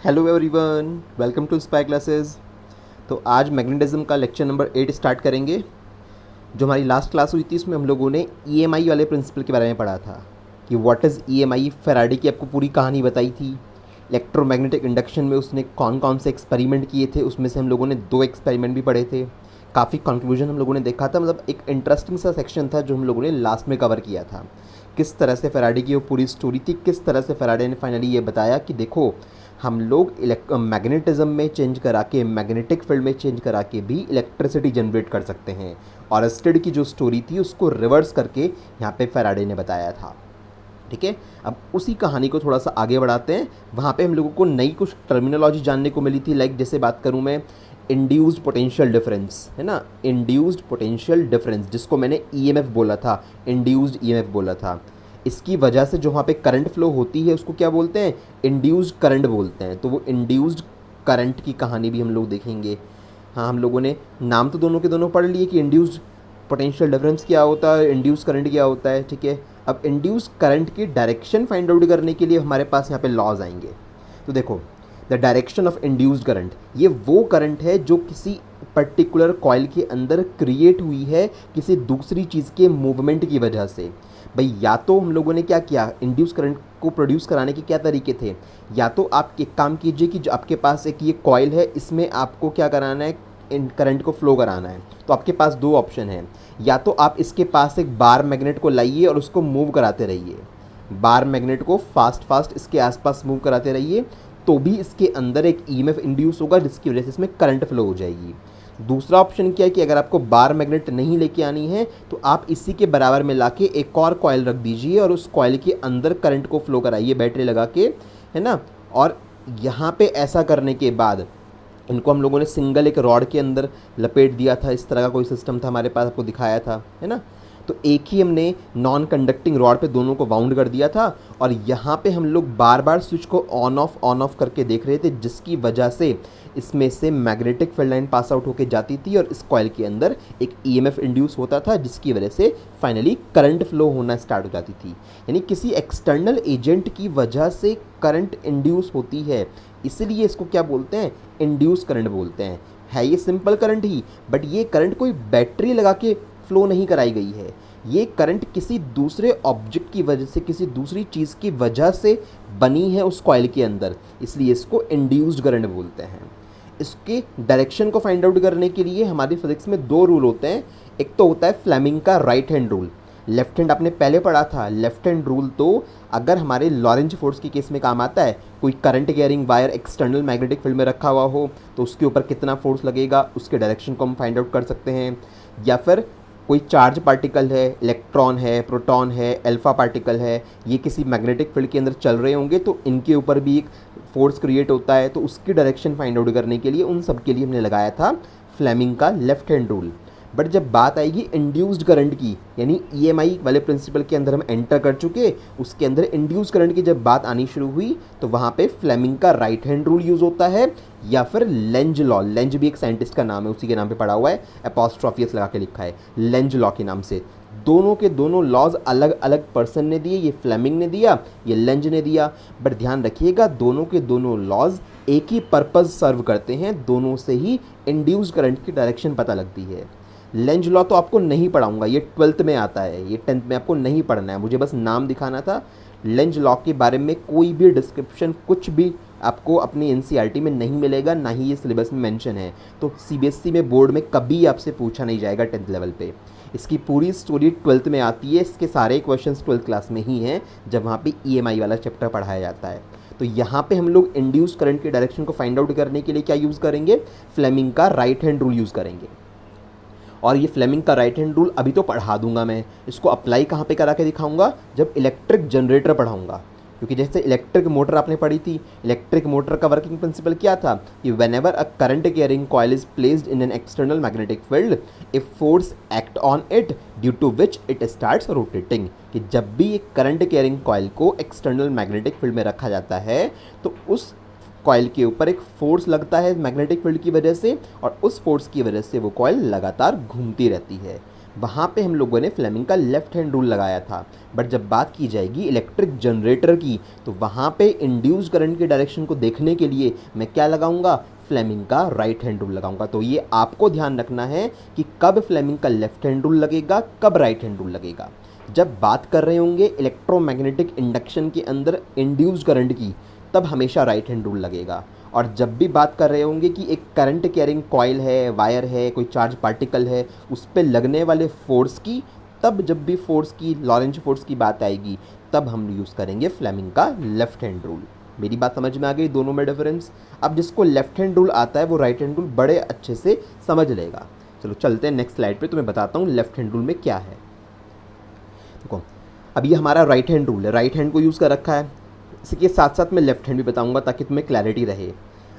Hello everyone, welcome to spy classes. तो आज magnetism का लेक्चर नंबर 8 स्टार्ट करेंगे। जो हमारी लास्ट क्लास हुई थी उसमें हम लोगों ने ईएमआई वाले प्रिंसिपल के बारे में पढ़ा था कि व्हाट इज़ ईएमआई। फैराडे की आपको पूरी कहानी बताई थी। इलेक्ट्रोमैग्नेटिक इंडक्शन में उसने कौन कौन से एक्सपेरिमेंट किए थे, उसमें से हम लोगों ने 2 एक्सपेरिमेंट भी पढ़े थे। काफ़ी कंक्लूजन हम लोगों ने देखा था, मतलब एक इंटरेस्टिंग सा सेक्शन था जो हम लोगों ने लास्ट में कवर किया था। किस तरह से फैराडे की वो पूरी स्टोरी थी, किस तरह से फैराडे ने फाइनली ये बताया कि देखो हम लोग मैग्नेटिज्म में चेंज करा के, मैग्नेटिक फील्ड में चेंज करा के भी इलेक्ट्रिसिटी जनरेट कर सकते हैं। और अस्टेड की जो स्टोरी थी उसको रिवर्स करके यहाँ पे फैराडे ने बताया था। ठीक है, अब उसी कहानी को थोड़ा सा आगे बढ़ाते हैं। वहाँ पे हम लोगों को नई कुछ टर्मिनोलॉजी जानने को मिली थी, लाइक जैसे बात करूँ मैं इंड्यूस्ड पोटेंशियल डिफरेंस, है ना, इंड्यूस्ड पोटेंशियल डिफरेंस जिसको मैंने ईएमएफ बोला था, इंड्यूस्ड ईएमएफ बोला था। इसकी वजह से जो वहाँ पे करंट फ्लो होती है उसको क्या बोलते हैं, इंड्यूस्ड करंट बोलते हैं। तो वो इंड्यूस्ड करंट की कहानी भी हम लोग देखेंगे। हाँ, हम लोगों ने नाम तो दोनों के दोनों पढ़ लिए कि इंड्यूस्ड पोटेंशियल डिफरेंस क्या होता है, इंड्यूस करंट क्या होता है। ठीक है, अब इंड्यूस करंट की डायरेक्शन फाइंड आउट करने के लिए हमारे पास यहाँ पे लॉज आएंगे। तो देखो, the direction of induced current, ये वो करंट है जो किसी पर्टिकुलर कॉइल के अंदर क्रिएट हुई है किसी दूसरी चीज़ के मूवमेंट की वजह से। भाई या तो हम लोगों ने क्या किया, इंड्यूस करंट को प्रोड्यूस कराने के क्या तरीके थे। या तो आप एक काम कीजिए कि जो आपके पास एक ये कॉइल है, इसमें आपको क्या कराना है, इन करंट को फ्लो कराना है। तो आपके पास 2 ऑप्शन हैं। या तो आप इसके पास एक बार मैग्नेट को लाइए और उसको मूव कराते रहिए, बार मैग्नेट को फास्ट फास्ट इसके आसपास मूव कराते रहिए, तो भी इसके अंदर एक ईएमएफ इंड्यूस होगा जिसकी वजह से इसमें करंट फ्लो हो जाएगी। दूसरा ऑप्शन क्या है कि अगर आपको बार मैग्नेट नहीं लेके आनी है तो आप इसी के बराबर में लाके एक और कॉइल रख दीजिए और उस कॉइल के अंदर करंट को फ्लो कराइए बैटरी लगा के, है ना। और यहाँ पे ऐसा करने के बाद इनको हम लोगों ने सिंगल एक रॉड के अंदर लपेट दिया था। इस तरह का कोई सिस्टम था हमारे पास, आपको दिखाया था, है ना। तो एक ही हमने नॉन कंडक्टिंग रॉड पे दोनों को वाउंड कर दिया था और यहाँ पे हम लोग बार बार स्विच को ऑन ऑफ करके देख रहे थे, जिसकी वजह से इसमें से मैग्नेटिक फील्ड लाइन पास आउट होके जाती थी और इस कॉइल के अंदर एक ईएमएफ इंड्यूस होता था, जिसकी वजह से फाइनली करंट फ्लो होना स्टार्ट हो जाती थी। यानी किसी एक्सटर्नल एजेंट की वजह से करंट इंड्यूस होती है, इसलिए इसको क्या बोलते हैं, इंड्यूस करंट बोलते हैं। है ये सिंपल करंट ही, बट ये करंट कोई बैटरी लगा के फ्लो नहीं कराई गई है। ये करंट किसी दूसरे ऑब्जेक्ट की वजह से, किसी दूसरी चीज़ की वजह से बनी है उस कॉइल के अंदर, इसलिए इसको इंड्यूस्ड करंट बोलते हैं। इसके डायरेक्शन को फाइंड आउट करने के लिए हमारी फिजिक्स में 2 रूल होते हैं। एक तो होता है फ्लेमिंग का right hand rule, left hand आपने पहले पढ़ा था। लेफ्ट हैंड रूल तो अगर हमारे लॉरेंज फोर्स के केस में काम आता है, कोई current carrying wire external magnetic field में रखा हुआ हो तो उसके ऊपर कितना फोर्स लगेगा, उसके डायरेक्शन को हम फाइंड आउट कर सकते हैं। या फिर कोई चार्ज पार्टिकल है, इलेक्ट्रॉन है, प्रोटॉन है, अल्फा पार्टिकल है, ये किसी मैग्नेटिक फील्ड के अंदर चल रहे होंगे तो इनके ऊपर भी एक फोर्स क्रिएट होता है। तो उसकी डायरेक्शन फाइंड आउट करने के लिए उन सब के लिए हमने लगाया था फ्लेमिंग का लेफ्ट हैंड रूल। बट जब बात आएगी इंड्यूस्ड करंट की, यानी ईएमआई वाले प्रिंसिपल के अंदर हम एंटर कर चुके, उसके अंदर इंड्यूस्ड करंट की जब बात आनी शुरू हुई तो वहाँ पे फ्लेमिंग का राइट हैंड रूल यूज़ होता है, या फिर लेंज लॉ। लेंज भी एक साइंटिस्ट का नाम है, उसी के नाम पे पड़ा हुआ है, एपोस्ट्रोफियस लगा के लिखा है, लेंज लॉ के नाम से। दोनों के दोनों लॉज अलग अलग पर्सन ने दिए, ये फ्लेमिंग ने दिया, ये लेंज ने दिया। बट ध्यान रखिएगा दोनों के दोनों लॉज एक ही पर्पज़ सर्व करते हैं, दोनों से ही इंड्यूस्ड करंट की डायरेक्शन पता लगती है। लेंज लॉ तो आपको नहीं पढ़ाऊंगा, ये 12th में आता है, ये 10th में आपको नहीं पढ़ना है, मुझे बस नाम दिखाना था। लेंज लॉ के बारे में कोई भी डिस्क्रिप्शन कुछ भी आपको अपनी एनसीईआरटी में नहीं मिलेगा, ना ही ये सिलेबस में मेंशन है। तो सीबीएसई में बोर्ड में कभी आपसे पूछा नहीं जाएगा 10th लेवल पे। इसकी पूरी स्टोरी 12th में आती है, इसके सारे क्वेश्चंस 12th क्लास में ही हैं जब वहाँ पे ईएमआई वाला चैप्टर पढ़ाया जाता है। तो यहाँ पे हम लोग इंड्यूस करंट के डायरेक्शन को फाइंड आउट करने के लिए क्या यूज़ करेंगे, फ्लेमिंग का राइट हैंड रूल यूज़ करेंगे। और ये फ्लेमिंग का राइट हैंड रूल अभी तो पढ़ा दूंगा मैं, इसको अप्लाई कहाँ पे करा के दिखाऊंगा, जब इलेक्ट्रिक जनरेटर पढ़ाऊंगा। क्योंकि जैसे इलेक्ट्रिक मोटर आपने पढ़ी थी, इलेक्ट्रिक मोटर का वर्किंग प्रिंसिपल क्या था कि whenever a current carrying coil is placed in an external magnetic field, if force act on it due to which it starts rotating, कि जब भी एक करंट कैरिंग कॉइल को एक्सटर्नल मैग्नेटिक फील्ड में रखा जाता है तो उस कॉइल के ऊपर एक फोर्स लगता है मैग्नेटिक फील्ड की वजह से, और उस फोर्स की वजह से वो कॉइल लगातार घूमती रहती है। वहाँ पे हम लोगों ने फ्लेमिंग का लेफ़्ट हैंड रूल लगाया था। बट जब बात की जाएगी इलेक्ट्रिक जनरेटर की, तो वहाँ पे इंड्यूस करंट के डायरेक्शन को देखने के लिए मैं क्या लगाऊंगा, फ्लेमिंग का राइट हैंड रूल लगाऊंगा। तो ये आपको ध्यान रखना है कि कब फ्लेमिंग का लेफ़्ट हैंड रूल लगेगा, कब राइट हैंड रूल लगेगा। जब बात कर रहे होंगे इलेक्ट्रोमैग्नेटिक इंडक्शन के अंदर इंड्यूस करंट की, तब हमेशा राइट हैंड रूल लगेगा। और जब भी बात कर रहे होंगे कि एक करंट कैरिंग कॉइल है, वायर है, कोई चार्ज पार्टिकल है, उस पर लगने वाले फोर्स की, तब जब भी फोर्स की, लॉरेंज फोर्स की बात आएगी, तब हम यूज़ करेंगे फ्लेमिंग का लेफ़्ट हैंड रूल। मेरी बात समझ में आ गई दोनों में डिफरेंस। अब जिसको लेफ़्ट हैंड रूल आता है वो राइट हैंड रूल बड़े अच्छे से समझ लेगा। चलो चलते हैं नेक्स्ट स्लाइड पे, तो मैं बताता हूँ लेफ़्ट हैंड रूल में क्या है। देखो, अब ये हमारा राइट हैंड रूल है, राइट हैंड को यूज़ कर रखा है। इसके साथ साथ मैं लेफ़्ट हैंड भी बताऊंगा ताकि तुम्हें क्लैरिटी रहे।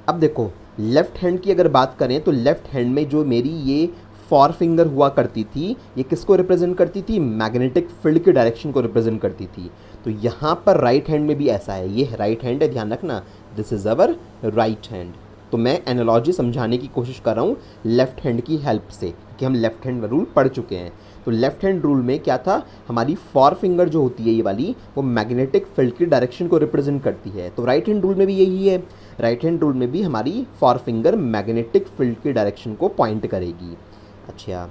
अब देखो, लेफ़्ट हैंड की अगर बात करें तो लेफ़्ट हैंड में जो मेरी ये फॉर फिंगर हुआ करती थी, ये किसको रिप्रेजेंट करती थी, मैग्नेटिक फील्ड के डायरेक्शन को रिप्रेजेंट करती थी। तो यहाँ पर राइट हैंड में भी ऐसा है, ये राइट हैंड है, ध्यान रखना, this is our right hand. तो मैं एनालॉजी समझाने की कोशिश कर रहा हूँ लेफ़्ट हैंड की हेल्प से, कि हम लेफ़्ट हैंड रूल पढ़ चुके हैं। तो लेफ़्ट हैंड रूल में क्या था, हमारी फॉर फिंगर जो होती है ये वाली, वो मैग्नेटिक फील्ड की डायरेक्शन को रिप्रेजेंट करती है। तो राइट हैंड रूल में भी यही है, राइट हैंड रूल में भी हमारी फॉर फिंगर मैग्नेटिक फील्ड की डायरेक्शन को पॉइंट करेगी। अच्छा,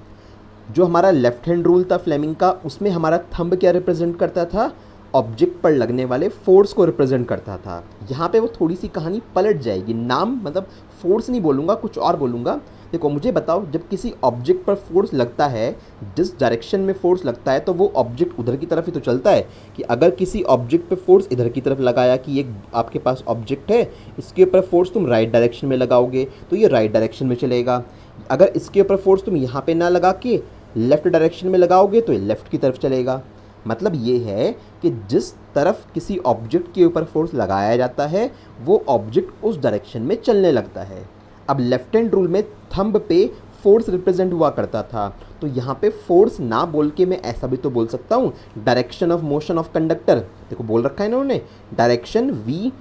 जो हमारा लेफ़्ट हैंड रूल था फ्लेमिंग का, उसमें हमारा थंब क्या रिप्रेजेंट करता था, ऑब्जेक्ट पर लगने वाले फोर्स को रिप्रेजेंट करता था। यहाँ पे वो थोड़ी सी कहानी पलट जाएगी, नाम मतलब फोर्स नहीं बोलूँगा, कुछ और बोलूँगा। देखो, मुझे बताओ, जब किसी ऑब्जेक्ट पर फोर्स लगता है, जिस डायरेक्शन में फोर्स लगता है, तो वो ऑब्जेक्ट उधर की तरफ ही तो चलता है। कि अगर किसी ऑब्जेक्ट पे फोर्स इधर की तरफ लगाया, कि एक आपके पास ऑब्जेक्ट है, इसके ऊपर फोर्स तुम राइट डायरेक्शन में लगाओगे तो ये राइट डायरेक्शन में चलेगा। अगर इसके ऊपर फोर्स तुम यहाँ पे ना लगा के लेफ़्ट डायरेक्शन में लगाओगे तो ये लेफ़्ट की तरफ चलेगा। मतलब ये है कि जिस तरफ किसी ऑब्जेक्ट के ऊपर फोर्स लगाया जाता है, वो ऑब्जेक्ट उस डायरेक्शन में चलने लगता है। अब लेफ्ट हैंड रूल में थंब पे फोर्स रिप्रेजेंट हुआ करता था, तो यहाँ पे फोर्स ना बोल के मैं ऐसा भी तो बोल सकता हूँ, direction of motion of conductor. देखो, बोल रखा है इन्होंने, direction we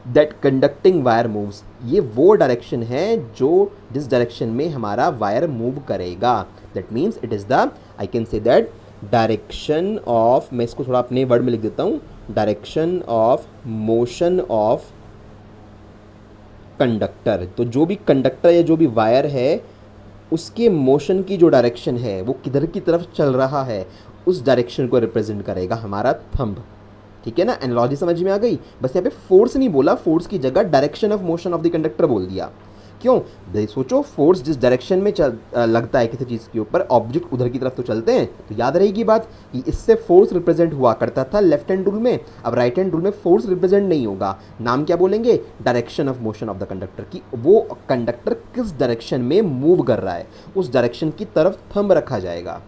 that conducting wire moves. ये वो डायरेक्शन है जो जिस डायरेक्शन में हमारा वायर मूव करेगा। That means it is the, I can say that, direction of, मैं इसको थोड़ा अपने वर्ड में लिख देता हूँ, direction of motion of conductor. तो जो भी कंडक्टर या जो भी वायर है, उसके मोशन की जो डायरेक्शन है, वो किधर की तरफ चल रहा है, उस डायरेक्शन को रिप्रेजेंट करेगा हमारा थंब। ठीक है ना, एनालॉजी समझ में आ गई। बस यहाँ पे फोर्स नहीं बोला, फोर्स की जगह direction of motion of the conductor बोल दिया। क्यों, सोचो, फोर्स जिस डायरेक्शन में लगता है किसी चीज़ के ऊपर, ऑब्जेक्ट उधर की तरफ तो चलते हैं। तो याद रहेगी बात कि इससे फोर्स रिप्रेजेंट हुआ करता था लेफ्ट हैंड रूल में। अब राइट हैंड रूल में फोर्स रिप्रेजेंट नहीं होगा, नाम क्या बोलेंगे, direction of motion of the conductor, की वो कंडक्टर किस डायरेक्शन में मूव कर रहा है, उस डायरेक्शन की तरफ थंब रखा जाएगा।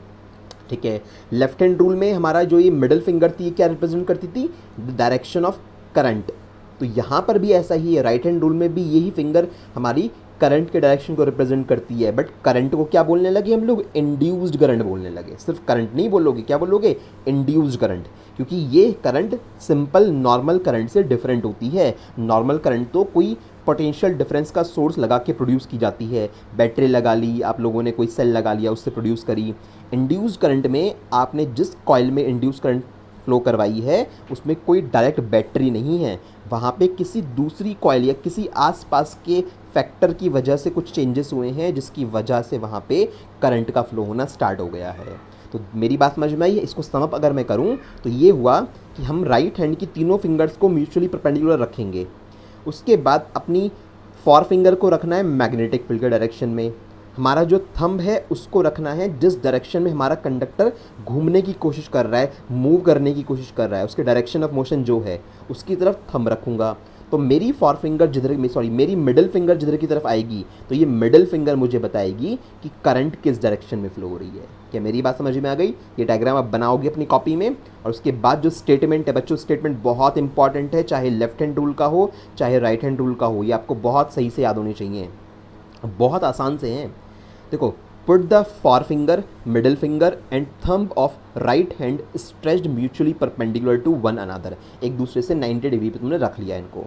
ठीक है, लेफ्ट हैंड रूल में हमारा जो ये मिडिल फिंगर थी, क्या रिप्रेजेंट करती थी, डायरेक्शन ऑफ करंट। तो यहाँ पर भी ऐसा ही है, राइट हैंड रूल में भी यही फिंगर हमारी करंट के डायरेक्शन को रिप्रेजेंट करती है। बट करंट को क्या बोलने लगे हम लोग, इंड्यूस्ड करंट बोलने लगे। सिर्फ करंट नहीं बोलोगे, क्या बोलोगे, इंड्यूस्ड करंट, क्योंकि ये करंट सिंपल नॉर्मल करंट से डिफरेंट होती है। नॉर्मल करंट तो कोई पोटेंशियल डिफरेंस का सोर्स लगा के प्रोड्यूस की जाती है, बैटरी लगा ली आप लोगों ने, कोई सेल लगा लिया, उससे प्रोड्यूस करी। इंड्यूस्ड करंट में आपने जिस कॉइल में इंड्यूस करंट फ्लो करवाई है, उसमें कोई डायरेक्ट बैटरी नहीं है, वहाँ पे किसी दूसरी कॉइल या किसी आसपास के फैक्टर की वजह से कुछ चेंजेस हुए हैं, जिसकी वजह से वहाँ पे करंट का फ्लो होना स्टार्ट हो गया है। तो मेरी बात समझ में आई है। इसको समअप अगर मैं करूँ तो ये हुआ कि हम राइट हैंड की तीनों फिंगर्स को म्यूचुअली परपेंडिकुलर रखेंगे। उसके बाद अपनी फॉर फिंगर को रखना है मैग्नेटिक फील्ड के डायरेक्शन में, हमारा जो थंब है उसको रखना है जिस डायरेक्शन में हमारा कंडक्टर घूमने की कोशिश कर रहा है, मूव करने की कोशिश कर रहा है, उसके डायरेक्शन ऑफ मोशन जो है उसकी तरफ थंब रखूँगा। तो मेरी फॉर फिंगर मेरी मिडिल फिंगर जिधर की तरफ आएगी, तो ये मिडिल फिंगर मुझे बताएगी कि करंट किस डायरेक्शन में फ्लो हो रही है। क्या मेरी बात समझ में आ गई? ये डायग्राम आप बनाओगे अपनी कॉपी में, और उसके बाद जो स्टेटमेंट है बच्चों, स्टेटमेंट बहुत इंपॉर्टेंट है, चाहे लेफ्ट हैंड रूल का हो चाहे राइट हैंड रूल का हो, ये आपको बहुत सही से याद होनी चाहिए, बहुत आसान से हैं। देखो, put the forefinger, middle finger and thumb of right hand stretched mutually perpendicular to one another। एक दूसरे से 90 डिग्री पे तुमने रख लिया इनको।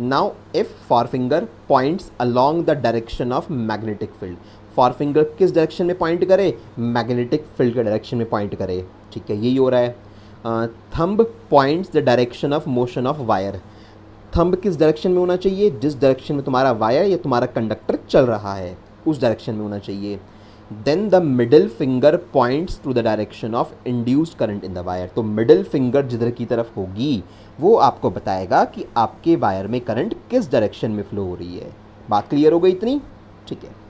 Now if forefinger points along the direction of magnetic field, for finger किस डायरेक्शन में पॉइंट करे, मैग्नेटिक फील्ड के डायरेक्शन में पॉइंट करे, ठीक है, यही हो रहा है। Thumb points the direction of motion of wire, thumb किस डायरेक्शन में होना चाहिए, जिस डायरेक्शन में तुम्हारा वायर या तुम्हारा कंडक्टर चल रहा है उस डायरेक्शन में होना चाहिए। Then the middle finger points to the direction of induced current in the wire, तो मिडिल फिंगर जिधर की तरफ होगी वो आपको बताएगा कि आपके वायर में करंट किस डायरेक्शन में फ्लो हो रही है। बात क्लियर हो गई इतनी, ठीक है।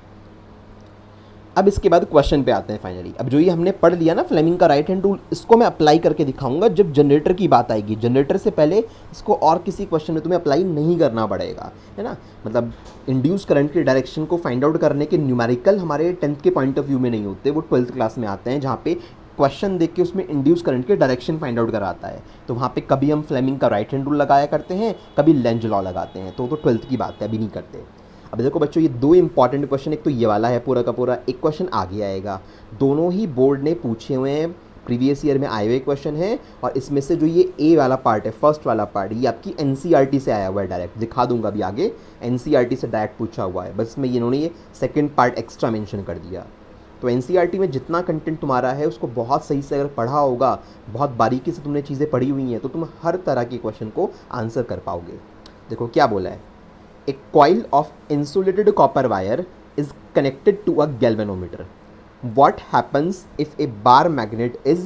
अब इसके बाद क्वेश्चन पे आते हैं फाइनली। अब जो ये हमने पढ़ लिया ना फ्लेमिंग का राइट हैंड रूल, इसको मैं अप्लाई करके दिखाऊंगा जब जनरेटर की बात आएगी। जनरेटर से पहले इसको और किसी क्वेश्चन में तुम्हें अप्लाई नहीं करना पड़ेगा, है ना। मतलब इंड्यूस करंट के डायरेक्शन को फाइंड आउट करने के न्यूमेरिकल हमारे 10th के पॉइंट ऑफ व्यू में नहीं होते, वो 12th क्लास में आते हैं, जहाँ पे क्वेश्चन देख के उसमें इंड्यूस करंट के डायरेक्शन फाइंड आउट कराता है। तो वहाँ पे कभी हम फ्लेमिंग का राइट हैंड रूल लगाया करते हैं, कभी लेंज लॉ लगाते हैं, तो 12th की बात है, अभी नहीं करते। अब देखो बच्चों, ये दो इंपॉर्टेंट क्वेश्चन, एक तो ये वाला है पूरा का पूरा, एक क्वेश्चन आगे आएगा। दोनों ही बोर्ड ने पूछे हुए हैं, प्रीवियस ईयर में आए हुए क्वेश्चन है। और इसमें से जो ये ए वाला पार्ट है, फर्स्ट वाला पार्ट, ये आपकी एनसीईआरटी से आया हुआ है, डायरेक्ट दिखा दूंगा अभी आगे, एनसीईआरटी से डायरेक्ट पूछा हुआ है। बस में इन्होंने ये सेकेंड पार्ट एक्स्ट्रा मेंशन कर दिया। तो एनसीईआरटी में जितना कंटेंट तुम्हारा है उसको बहुत सही से अगर पढ़ा होगा, बहुत बारीकी से तुमने चीज़ें पढ़ी हुई हैं, तो तुम हर तरह के क्वेश्चन को आंसर कर पाओगे। देखो क्या बोला है, A coil of insulated copper wire is connected to a galvanometer. What happens if a bar magnet is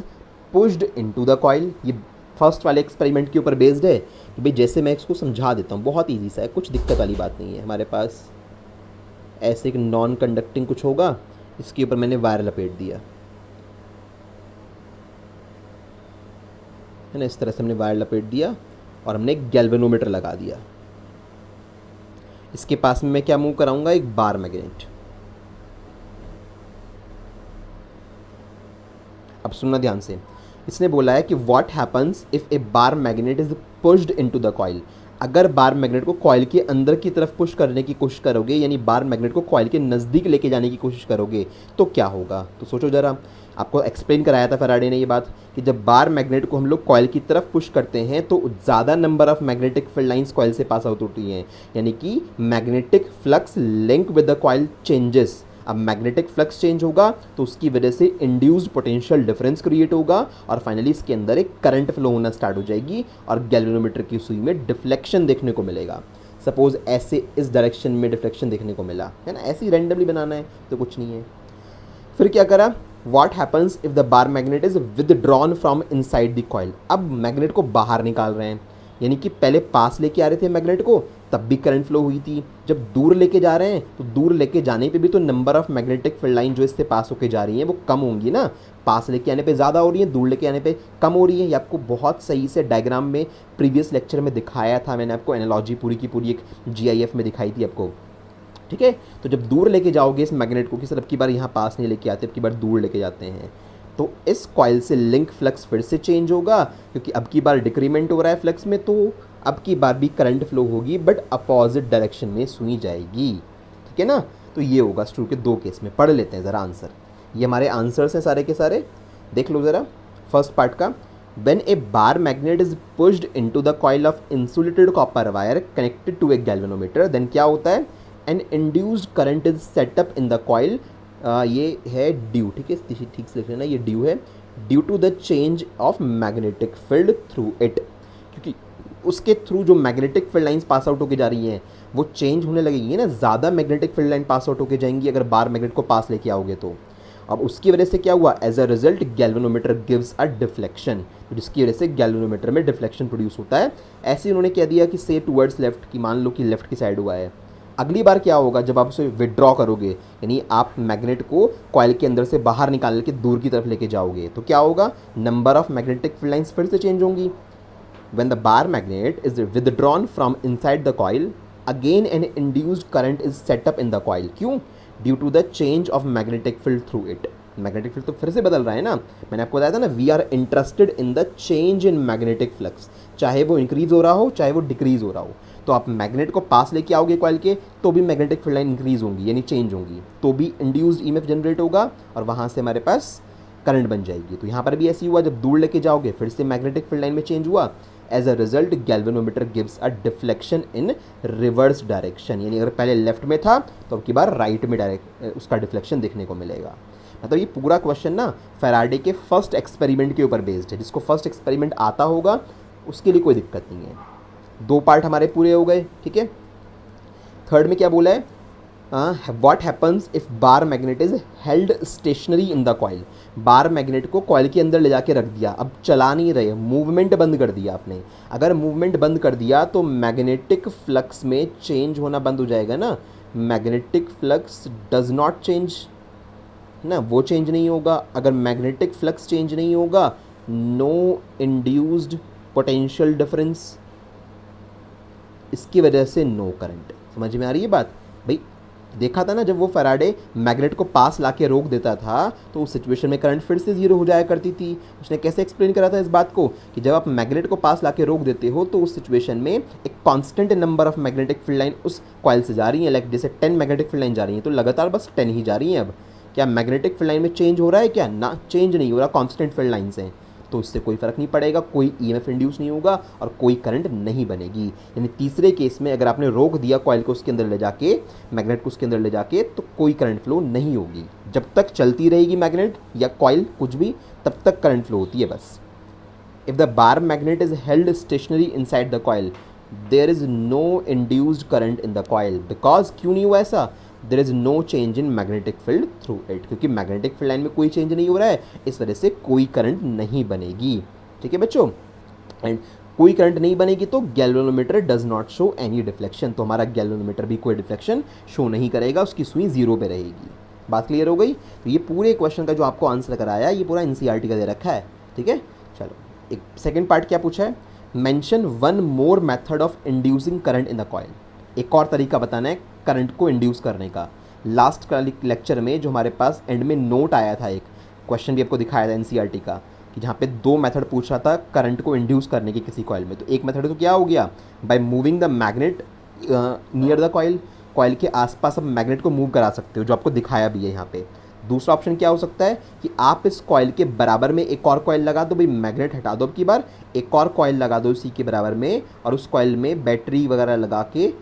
pushed into the coil? ये फर्स्ट वाले एक्सपेरिमेंट के ऊपर बेस्ड है कि भाई जैसे मैं इसको समझा देता हूँ, बहुत इजी सा है, कुछ दिक्कत वाली बात नहीं है। हमारे पास ऐसे एक नॉन कंडक्टिंग कुछ होगा, इसके ऊपर मैंने वायर लपेट दिया है ना, इस तरह से हमने वायर लपेट दिया और हमने एक गैल्वेनोमीटर लगा दिया। इसके पास में मैं क्या मूव कराऊंगा, एक बार मैग्नेट। अब सुनना ध्यान से, इसने बोला है कि what happens if A bar magnet is pushed into the coil. अगर बार मैग्नेट को कॉइल के अंदर की तरफ पुश करने की कोशिश करोगे, यानी बार मैग्नेट को कॉइल के नज़दीक लेके जाने की कोशिश करोगे, तो क्या होगा। तो सोचो ज़रा, आपको एक्सप्लेन कराया था फैराडे ने ये बात कि जब बार मैग्नेट को हम लोग कॉइल की तरफ पुश करते हैं तो ज़्यादा number of magnetic field lines coil से पास आउट होती हैं, यानी कि magnetic flux link with the coil changes. अब मैग्नेटिक फ्लक्स चेंज होगा तो उसकी वजह से इंड्यूस्ड पोटेंशियल डिफरेंस क्रिएट होगा और फाइनली इसके अंदर एक करंट फ्लो होना स्टार्ट हो जाएगी और गैल्वेनोमीटर की सुई में डिफ्लेक्शन देखने को मिलेगा। सपोज ऐसे इस डायरेक्शन में डिफ्लेक्शन देखने को मिला है ना, ऐसे ही रैंडमली बनाना है तो कुछ नहीं है। फिर क्या करा, what happens if the bar magnet is withdrawn from inside the coil. अब मैग्नेट को बाहर निकाल रहे हैं, यानी कि पहले पास लेके आ रहे थे मैग्नेट को, तब भी करंट फ्लो हुई थी। जब दूर लेके जा रहे हैं तो दूर लेके जाने पे भी तो number of magnetic field line जो इससे पास होके जा रही हैं वो कम होंगी ना। पास लेके आने पे ज़्यादा हो रही है, दूर लेके आने पे कम हो रही है। ये आपको बहुत सही से डायग्राम में प्रीवियस लेक्चर में दिखाया था मैंने, आपको एनालॉजी पूरी की पूरी एक GIF में दिखाई थी आपको, ठीक है। तो जब दूर लेके जाओगे इस मैग्नेट को, कि सर अब की बार यहाँ पास नहीं लेके आते, अब की बार दूर लेके जाते हैं, तो इस कॉइल से लिंक फ्लक्स फिर से चेंज होगा, क्योंकि अब की बार डिक्रीमेंट हो रहा है फ्लक्स में, तो अब की बार भी करंट फ्लो होगी बट अपोजिट डायरेक्शन में सुनी जाएगी, ठीक है ना। तो ये होगा स्ट्रू के दो केस में। पढ़ लेते हैं ज़रा आंसर, ये हमारे आंसर्स हैं सारे के सारे, देख लो ज़रा। फर्स्ट पार्ट का, when a bar magnet is pushed into the coil of insulated copper wire connected to a galvanometer, then क्या होता है, an induced current is set up in the coil, ये है ड्यू, ठीक है, ठीक से लिख लेना, ये ड्यू है, due to the change of magnetic field through it, क्योंकि उसके थ्रू जो magnetic field lines pass out होके जा रही हैं वो चेंज होने लगेंगी ना, ज़्यादा मैग्नेटिक फील्ड लाइन पास आउट होके जाएंगी अगर बार मैग्नेट को पास लेके आओगे तो। अब उसकी वजह से क्या हुआ, as a result galvanometer gives a deflection, जिसकी वजह से गैल्वेनोमीटर में डिफ्लेक्शन प्रोड्यूस होता है। ऐसे उन्होंने कह दिया कि से टूवर्ड्स लेफ्ट, की मान लो कि लेफ्ट की साइड हुआ है। अगली बार क्या होगा, जब आप उसे विड्रॉ करोगे, यानी आप मैग्नेट को कॉइल के अंदर से बाहर निकाल के दूर की तरफ लेके जाओगे, तो क्या होगा, number of magnetic field lines फिर से चेंज होंगी। When the bar magnet is withdrawn from inside the coil, again an induced current is set up in the coil. क्यों? Due to the change of magnetic field through it. Magnetic field तो फिर से बदल रहा है ना, मैंने आपको बताया था ना, we are interested in the change in magnetic flux, चाहे वो इंक्रीज हो रहा हो चाहे वो डिक्रीज हो रहा हो। तो आप मैग्नेट को पास लेके आओगे कॉइल के, तो भी मैग्नेटिक फील्ड लाइन इंक्रीज होंगी, यानी चेंज होंगी, तो भी इंड्यूस्ड EMF जनरेट होगा और वहाँ से हमारे पास करंट बन जाएगी। तो यहाँ पर भी ऐसी हुआ, जब दूर लेके जाओगे फिर से मैग्नेटिक फील्ड लाइन में चेंज हुआ, as a result galvanometer gives a deflection in reverse direction, यानी अगर पहले लेफ्ट में था तो अब की बार राइट में डायरेक्ट उसका डिफ्लेक्शन देखने को मिलेगा। मतलब ये पूरा क्वेश्चन ना फैराडे के फर्स्ट एक्सपेरिमेंट के ऊपर बेस्ड है। जिसको फर्स्ट एक्सपेरिमेंट आता होगा उसके लिए कोई दिक्कत नहीं है। 2 पार्ट हमारे पूरे हो गए, ठीक है। थर्ड में क्या बोला है, what happens if bar magnet is held stationary in the coil. Bar magnet को कॉइल के अंदर ले जाके रख दिया, अब चला नहीं रहे, मूवमेंट बंद कर दिया आपने। अगर मूवमेंट बंद कर दिया तो मैग्नेटिक फ्लक्स में चेंज होना बंद हो जाएगा ना। Magnetic flux does not change ना, वो चेंज नहीं होगा। अगर मैग्नेटिक फ्लक्स चेंज नहीं होगा, नो इंड्यूस्ड पोटेंशियल डिफरेंस, इसकी वजह से नो करंट। समझ में आ रही है बात भाई? देखा था ना जब वो फैराडे मैग्नेट को पास लाके रोक देता था तो उस सिचुएशन में करंट फिर से जीरो हो जाया करती थी। उसने कैसे एक्सप्लेन करा था इस बात को कि जब आप मैग्नेट को पास लाके रोक देते हो तो उस सिचुएशन में एक constant number of magnetic field line उस कॉइल से जा रही है। लाइक जैसे 10 मैग्नेटिक फील्ड लाइन जा रही है तो लगातार बस 10 ही जा रही हैं। अब क्या मैग्नेटिक फील्ड लाइन में चेंज हो रहा है? क्या ना, चेंज नहीं हो रहा, कांस्टेंट फील्ड लाइन्स हैं। तो इससे कोई फ़र्क नहीं पड़ेगा, कोई ईएमएफ इंड्यूस नहीं होगा और कोई करंट नहीं बनेगी। यानी तीसरे केस में अगर आपने रोक दिया कॉइल को उसके अंदर ले जाके, मैग्नेट को उसके अंदर ले जाके, तो कोई करंट फ्लो नहीं होगी। जब तक चलती रहेगी मैग्नेट या कॉइल कुछ भी, तब तक करंट फ्लो होती है बस। If the bar magnet is held stationary inside the coil there is no induced current in the coil because, क्यों नहीं हुआ ऐसा? There is no change in magnetic field through it, क्योंकि मैग्नेटिक फील्ड लाइन में कोई change नहीं हो रहा है, इस वजह से कोई करंट नहीं बनेगी। ठीक है बच्चों, एंड कोई करंट नहीं बनेगी तो galvanometer does not show any deflection, तो हमारा गैल्वेनोमीटर भी कोई डिफ्लेक्शन शो नहीं करेगा, उसकी सुई जीरो पे रहेगी। बात क्लियर हो गई? तो ये पूरे क्वेश्चन का जो आपको आंसर कराया ये पूरा एनसीईआरटी का दे रखा है। ठीक है, चलो एक सेकेंड पार्ट क्या पूछा है, mention one more method of inducing current in the coil. एक और तरीका बताना है करंट को इंड्यूस करने का। लास्ट का लेक्चर में जो हमारे पास एंड में नोट आया था, एक क्वेश्चन भी आपको दिखाया था एनसीईआरटी का, कि जहाँ पे 2 मेथड पूछ रहा था करंट को इंड्यूस करने की किसी कॉइल में। तो एक मेथड तो क्या हो गया, by moving the magnet near the coil, coil के आसपास आप मैग्नेट को मूव करा सकते हो, जो आपको दिखाया भी है यहाँ पे। दूसरा ऑप्शन क्या हो सकता है कि आप इस कॉइल के बराबर में एक और कॉइल लगा दो, भाई मैग्नेट हटा दो अब की बार, एक और कॉइल लगा दो इसी के बराबर में, और उस कॉइल में बैटरी वगैरह लगा के,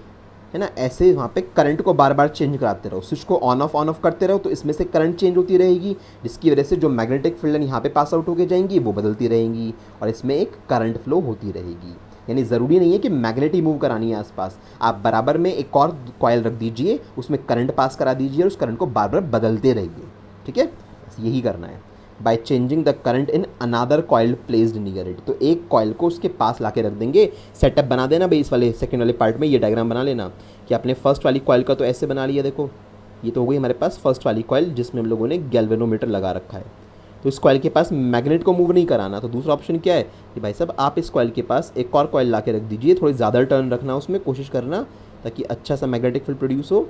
है ना, ऐसे वहाँ पे करंट को बार बार चेंज कराते रहो, स्विच को ऑन ऑफ करते रहो, तो इसमें से करंट चेंज होती रहेगी, जिसकी वजह से जो मैग्नेटिक फील्ड यहाँ पे पास आउट होके जाएंगी वो बदलती रहेंगी और इसमें एक करंट फ्लो होती रहेगी। यानी ज़रूरी नहीं है कि मैग्नेट ही मूव करानी है आसपास, आप बराबर में एक और कॉइल रख दीजिए, उसमें करंट पास करा दीजिए और उस करंट को बार बार बदलते रहिए। ठीक है, बस यही करना है, by changing the current in another coil placed near it. तो एक कॉइल को उसके पास लाके रख देंगे। सेटअप बना देना भाई, इस वाले सेकंड वाले पार्ट में ये डायग्राम बना लेना कि आपने फर्स्ट वाली कॉइल का तो ऐसे बना लिया, देखो ये तो हो गई हमारे पास फर्स्ट वाली कॉइल जिसमें हम लोगों ने गैल्वेनोमीटर लगा रखा है। तो इस कॉइल के पास मैग्नेट को मूव नहीं कराना, तो दूसरा ऑप्शन क्या है कि भाई साहब आप इस कॉइल के पास एक और कॉइल ला के रख दीजिए, थोड़ी ज़्यादा टर्न रखना उसमें, कोशिश करना ताकि अच्छा सा मैग्नेटिक फील्ड प्रोड्यूस हो,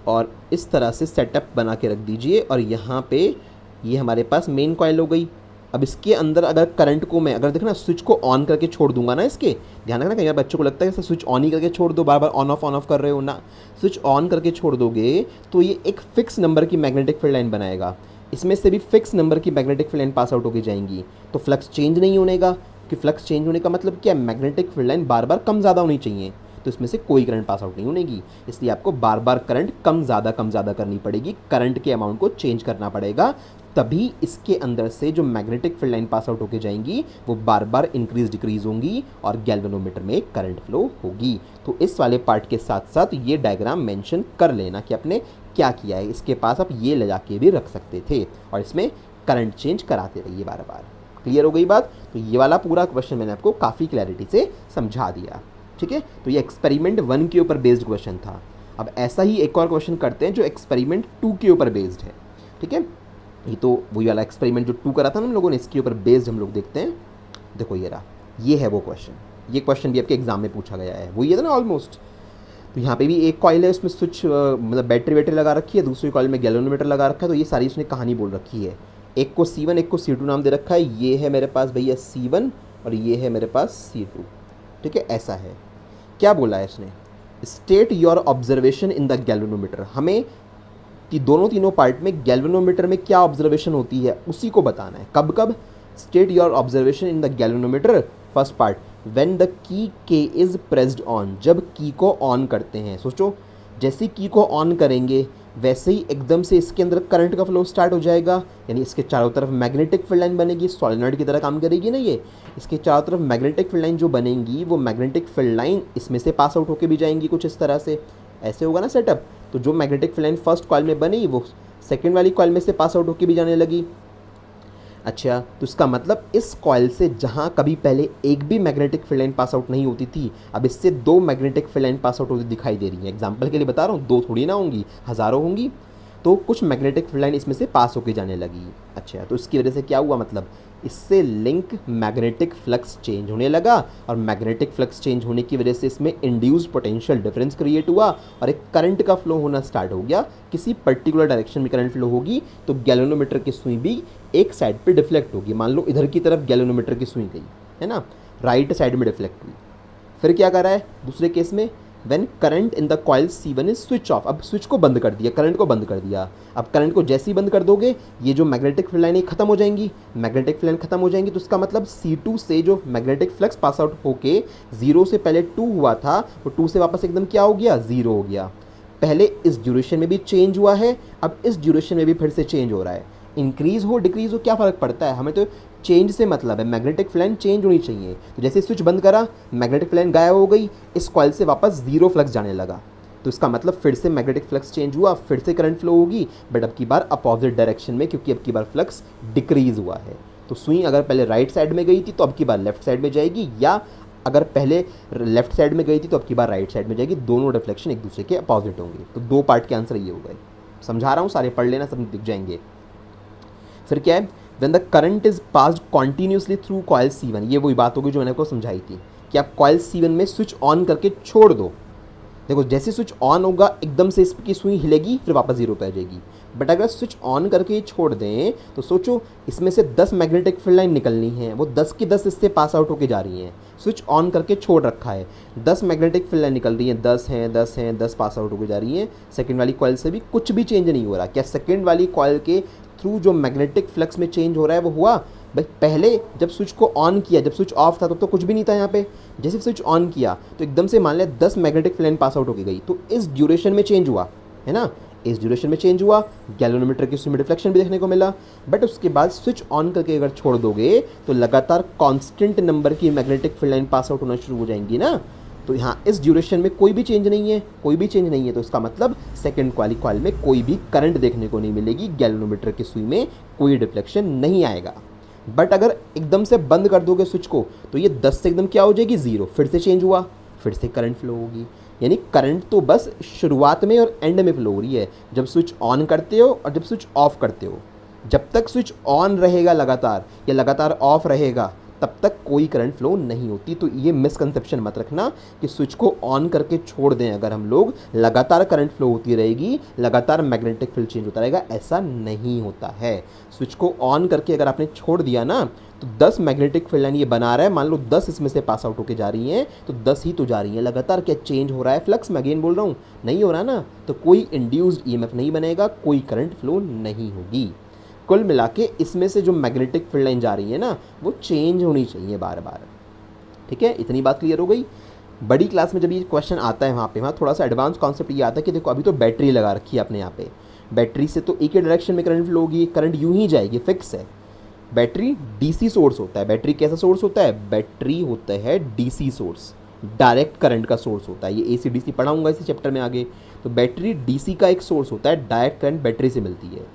और इस तरह से सेटअप बना के रख दीजिए। और यहाँ पे ये हमारे पास मेन कॉइल हो गई। अब इसके अंदर अगर करंट को मैं अगर देखना स्विच को ऑन करके छोड़ दूंगा ना, इसके ध्यान रखना, कई बार बच्चों को लगता है कि स्विच ऑन ही करके छोड़ दो, बार बार ऑन ऑफ कर रहे हो ना, स्विच ऑन करके छोड़ दोगे तो ये एक फिक्स नंबर की मैग्नेटिक फील्ड लाइन बनाएगा, इसमें से भी फिक्स नंबर की magnetic field line pass out होकर जाएंगी, तो फ्लक्स चेंज नहीं होने का, कि फ्लक्स चेंज होने का मतलब क्या, मैग्नेटिक फील्ड लाइन बार बार कम ज़्यादा होनी चाहिए, तो इसमें से कोई करंट पास आउट नहीं होगी, इसलिए आपको बार बार करंट कम ज़्यादा करनी पड़ेगी, करंट के अमाउंट को चेंज करना पड़ेगा, तभी इसके अंदर से जो मैग्नेटिक फील्ड लाइन पास आउट होके जाएंगी वो बार बार इंक्रीज डिक्रीज होंगी और गैल्वेनोमीटर में करंट फ्लो होगी। तो इस वाले पार्ट के साथ साथ ये डायग्राम मेंशन कर लेना कि आपने क्या किया है, इसके पास आप ये ले जाके भी रख सकते थे और इसमें करंट चेंज कराते रहिए बार बार। क्लियर हो गई बात? तो ये वाला पूरा क्वेश्चन मैंने आपको काफ़ी क्लैरिटी से समझा दिया। ठीक है, तो ये एक्सपेरिमेंट 1 के ऊपर बेस्ड क्वेश्चन था। अब ऐसा ही एक और क्वेश्चन करते हैं जो एक्सपेरिमेंट 2 के ऊपर बेस्ड है। ठीक है, ये तो वही वाला एक्सपेरिमेंट जो 2 करा था ना हम लोगों ने, इसके ऊपर बेस्ड हम लोग देखते हैं। देखो ये रहा, ये है वो क्वेश्चन, ये क्वेश्चन भी आपके एग्जाम में पूछा गया है, वो ये था ना ऑलमोस्ट। तो यहाँ पे भी एक कॉइल है, उसमें स्विच मतलब बैटरी लगा रखी है, दूसरी कॉइल में गैल्वेनोमीटर लगा रखा है, तो ये सारी उसने कहानी बोल रखी है। एक को C1 एक को C2 नाम दे रखा है, ये है मेरे पास भैया C1 और ये है मेरे पास C2। ठीक है, ऐसा है। क्या बोला है इसने, state your observation in the galvanometer, हमें कि तीनों पार्ट में गैल्वेनोमीटर में क्या ऑब्जर्वेशन होती है उसी को बताना है। कब कब, state your observation in the galvanometer first part, when the key के इज़ प्रेस्ड ऑन, जब की को ऑन करते हैं। सोचो जैसे की को ऑन करेंगे वैसे ही एकदम से इसके अंदर करंट का फ्लो स्टार्ट हो जाएगा, यानी इसके चारों तरफ मैग्नेटिक फील्ड लाइन बनेगी, सॉलिनॉइड की तरह काम करेगी ना ये। इसके चारों तरफ मैग्नेटिक फील्ड लाइन जो बनेंगी वो मैग्नेटिक फील्ड लाइन इसमें से पास आउट होकर भी जाएंगी कुछ इस तरह से, ऐसे होगा ना सेटअप। तो जो magnetic field line first coil में बनी वो सेकेंड वाली कॉइल में से पास आउट होकर भी जाने लगी। अच्छा, तो इसका मतलब इस कॉइल से जहाँ कभी पहले एक भी magnetic field line pass out नहीं होती थी, अब इससे दो magnetic field line pass out होती दिखाई दे रही है। एग्जांपल के लिए बता रहा हूँ, दो थोड़ी ना होंगी, हज़ारों होंगी। तो कुछ मैग्नेटिक फील्ड लाइन इसमें से पास होकर जाने लगी। अच्छा, तो इसकी वजह से क्या हुआ, मतलब इससे लिंक मैग्नेटिक फ्लक्स चेंज होने लगा, और मैग्नेटिक फ्लक्स चेंज होने की वजह से इसमें इंड्यूस्ड पोटेंशियल डिफरेंस क्रिएट हुआ और एक करंट का फ्लो होना स्टार्ट हो गया। किसी पर्टिकुलर डायरेक्शन में करंट फ्लो होगी तो गैल्वेनोमीटर की सुई भी एक साइड पे डिफ्लेक्ट होगी। मान लो इधर की तरफ गैल्वेनोमीटर की सुई गई है ना, राइट साइड में डिफ्लेक्ट हुई। फिर क्या कर रहा है दूसरे केस में, when current in the coil C1 is switch off, अब स्विच को बंद कर दिया, करंट को बंद कर दिया। अब करंट को जैसे ही बंद कर दोगे ये जो मैग्नेटिक फील्ड लाइनें खत्म हो जाएंगी, मैग्नेटिक फील्ड लाइन खत्म हो जाएंगी, तो इसका मतलब C2 से जो मैग्नेटिक फ्लक्स पास आउट होके 0 से पहले 2 हुआ था वो 2 से वापस एकदम क्या हो गया, 0 हो गया। पहले इस ड्यूरेशन में भी चेंज हुआ है, अब इस ड्यूरेशन में भी फिर से चेंज हो रहा है। इंक्रीज हो डिक्रीज हो क्या फ़र्क पड़ता है, हमें तो चेंज से मतलब है, मैग्नेटिक फील्ड लाइन चेंज होनी चाहिए। तो जैसे स्विच बंद करा मैग्नेटिक फील्ड लाइन गायब हो गई, इस कॉइल से वापस 0 फ्लक्स जाने लगा। तो इसका मतलब फिर से मैग्नेटिक फ्लक्स चेंज हुआ, फिर से करंट फ्लो होगी, बट अब की बार अपोजिट डायरेक्शन में, क्योंकि अब की बार फ्लक्स डिक्रीज हुआ है। तो सुई अगर पहले राइट साइड में गई थी तो अब की बार लेफ्ट साइड में जाएगी, या अगर पहले लेफ्ट साइड में गई थी तो अब की बार राइट साइड में जाएगी। दोनों डिफ्लेक्शन एक दूसरे के अपोजिट होंगे। तो दो पार्ट के आंसर ये हो गए। समझा रहा हूँ, सारे पढ़ लेना, सब दिख जाएंगे। फिर क्या है, when the current is passed continuously through coil C1, ये वही बात होगी जो मैंने आपको समझाई थी कि आप कॉइल C1 में स्विच ऑन करके छोड़ दो। देखो जैसे स्विच ऑन होगा एकदम से इसकी सुई हिलेगी, फिर वापस 0 पे आ जाएगी। बट अगर स्विच ऑन करके छोड़ दें तो सोचो इसमें से 10 मैग्नेटिक फील्ड लाइन निकलनी है, वो 10 की 10 इससे पास आउट होके जा रही हैं। स्विच ऑन करके छोड़ रखा है, 10 मैग्नेटिक फील्ड लाइन निकल रही हैं, 10 हैं 10 हैं 10 पास आउट होके जा रही हैं। सेकेंड वाली कॉइल से भी कुछ भी चेंज नहीं हो रहा। क्या सेकेंड वाली कॉइल के थ्रू जो मैग्नेटिक फ्लक्स में चेंज हो रहा है वो हुआ? भाई पहले जब स्विच को ऑन किया, जब स्विच ऑफ था तब तो कुछ भी नहीं था यहाँ पे। जैसे स्विच ऑन किया तो एकदम से मान लिया 10 मैग्नेटिक फील्ड लाइन पास आउट होके गई, तो इस ड्यूरेशन में चेंज हुआ है ना, इस ड्यूरेशन में चेंज हुआ, गैल्वेनोमीटर की सुई में डिफ्लेक्शन भी देखने को मिला। बट उसके बाद स्विच ऑन करके अगर छोड़ दोगे तो लगातार कांस्टेंट नंबर की magnetic field line pass out होना शुरू हो जाएंगी ना। तो यहाँ इस ड्यूरेशन में कोई भी चेंज नहीं है, कोई भी चेंज नहीं है, तो इसका मतलब सेकंड वाली कॉइल में कोई भी करंट देखने को नहीं मिलेगी, गैल्वेनोमीटर की सुई में कोई डिफ्लेक्शन नहीं आएगा। बट अगर एकदम से बंद कर दोगे स्विच को तो ये 10 से एकदम क्या हो जाएगी, 0, फिर से चेंज हुआ, फिर से करंट फ्लो होगी। यानी करंट तो बस शुरुआत में और एंड में फ्लो हो रही है, जब स्विच ऑन करते हो और जब स्विच ऑफ करते हो। जब तक स्विच ऑन रहेगा लगातार या लगातार ऑफ रहेगा तब तक कोई करंट फ्लो नहीं होती। तो ये मिसकंसेप्शन मत रखना कि स्विच को ऑन करके छोड़ दें अगर हम लोग, लगातार करंट फ्लो होती रहेगी, लगातार मैग्नेटिक फील्ड चेंज होता रहेगा, ऐसा नहीं होता है। स्विच को ऑन करके अगर आपने छोड़ दिया ना तो 10 मैग्नेटिक फील्ड लाइन ये बना रहा है, मान लो 10 इसमें से पास आउट होकर जा रही हैं, तो 10 ही तो जा रही हैं। लगातार क्या चेंज हो रहा है फ्लक्स, मैं अगेन बोल रहा हूँ, नहीं हो रहा ना, तो कोई इंड्यूस्ड ईएमएफ नहीं बनेगा, कोई करंट फ्लो नहीं होगी। कुल मिला के इसमें से जो मैग्नेटिक फील्ड लाइन जा रही है ना वो चेंज होनी चाहिए बार बार। ठीक है, इतनी बात क्लियर हो गई। बड़ी क्लास में जब ये क्वेश्चन आता है वहाँ थोड़ा सा एडवांस कॉन्सेप्ट ये आता है कि देखो अभी तो बैटरी लगा रखी है अपने यहाँ पे, बैटरी से तो एक ही डायरेक्शन में करंट फ्लो होगी, करंट यूं ही जाएगी, फिक्स है। बैटरी डीसी सोर्स होता है। बैटरी कैसा सोर्स होता है? बैटरी होता है डीसी सोर्स, डायरेक्ट करंट का सोर्स होता है। ये AC DC पढ़ाऊंगा इसी चैप्टर में आगे। तो बैटरी डीसी का एक सोर्स होता है, डायरेक्ट करंट बैटरी से मिलती है।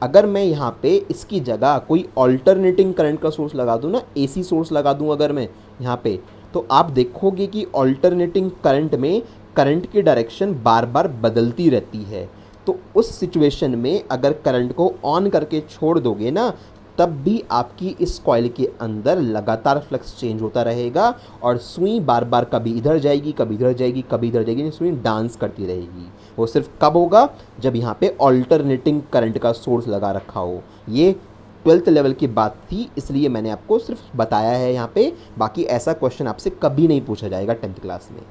अगर मैं यहाँ पे इसकी जगह कोई ऑल्टरनेटिंग करंट का सोर्स लगा दूँ ना, AC सोर्स लगा दूँ अगर मैं यहाँ पे, तो आप देखोगे कि ऑल्टरनेटिंग करंट में करंट की डायरेक्शन बार बार बदलती रहती है। तो उस सिचुएशन में अगर करंट को ऑन करके छोड़ दोगे ना तब भी आपकी इस कॉइल के अंदर लगातार फ्लक्स चेंज होता रहेगा और सुई बार बार कभी इधर जाएगी, कभी इधर जाएगी, कभी इधर जाएगी, सुई डांस करती रहेगी। वो सिर्फ कब होगा? जब यहाँ पे ऑल्टरनेटिंग करंट का सोर्स लगा रखा हो। ये 12th लेवल की बात थी, इसलिए मैंने आपको सिर्फ बताया है यहाँ पे। बाकी ऐसा क्वेश्चन आपसे कभी नहीं पूछा जाएगा 10th क्लास में